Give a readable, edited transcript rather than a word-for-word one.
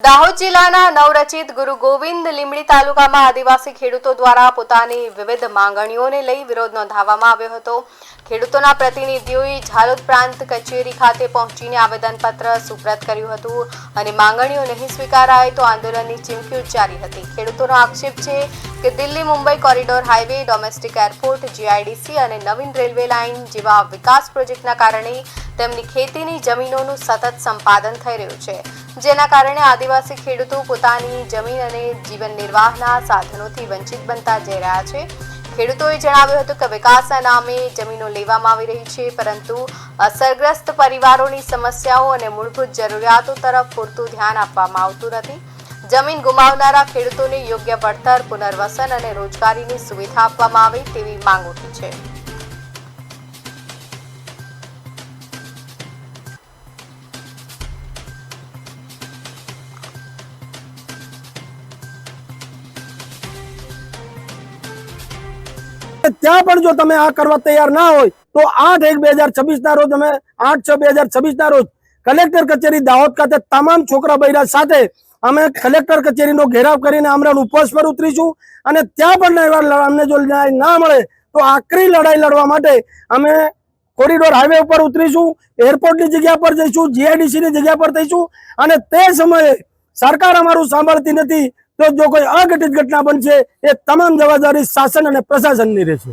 દાહોદ જિલ્લાના નવરચિત ગુરુ ગોવિંદ લીંબડી તાલુકામાં આદિવાસી ખેડૂતો દ્વારા પોતાની વિવિધ માંગણીઓને લઈ વિરોધ નોંધાવવામાં આવ્યો હતો। ખેડૂતોના પ્રતિનિધિઓએ ઝાલોદ પ્રાંત કચેરી ખાતે પહોંચીને આવેદનપત્ર સુપ્રત કર્યું હતું અને માંગણીઓ નહીં સ્વીકારાય તો આંદોલનની ચીમકી ઉચ્ચારી હતી। ખેડૂતોનો આક્ષેપ છે કે Delhi Mumbai corridor highway, domestic airport, GIDC અને નવીન રેલવે લાઇન જેવા વિકાસ પ્રોજેક્ટના કારણે તેમની ખેતીની જમીનોનું સતત સંપાદન થઈ રહ્યું છે, જેના કારણે આદિવાસી ખેડૂતો પોતાની જમીન અને જીવન નિર્વાહના સાધનોથી વંચિત બનતા જઈ રહ્યા છે। ખેડૂતોએ જણાવ્યું હતું કે વિકાસના નામે જમીનો લેવામાં આવી રહી છે, પરંતુ અસરગ્રસ્ત પરિવારોની સમસ્યાઓ અને મૂળભૂત જરૂરિયાતો તરફ પૂરતું ધ્યાન આપવામાં આવતું નથી। જમીન ગુમાવનારા ખેડૂતોને યોગ્ય વળતર, પુનર્વસન અને રોજગારીની સુવિધા આપવામાં આવે તેવી માંગ ઉઠી છે। ત્યાં પણ જો તમે આ કરવા તૈયાર ના હોય તો 8/1/2026 ના રોજ અમે 8/6/2026 ના રોજ કલેક્ટર કચેરી દાહોદ ખાતે તમામ છોકરા બૈરા સાથે અમે કલેક્ટર કચેરીનો ઘેરાવ કરીને આમરણ ઉપવાસ પર ઉતરીશું અને ત્યાં પણ અમને જો ન્યાય ના મળે તો આકરી લડાઈ લડવા માટે અમે કોરિડોર હાઈવે ઉપર ઉતરીશું, એરપોર્ટની જગ્યા પર જઈશું, જીઆઈડીસીની જગ્યા પર થઈશું અને તે સમયે સરકાર અમારું સાંભળતી નથી તો જો કોઈ અઘટિત ઘટના બનશે એ તમામ જવાબદારી શાસન અને પ્રશાસનની રહેશે।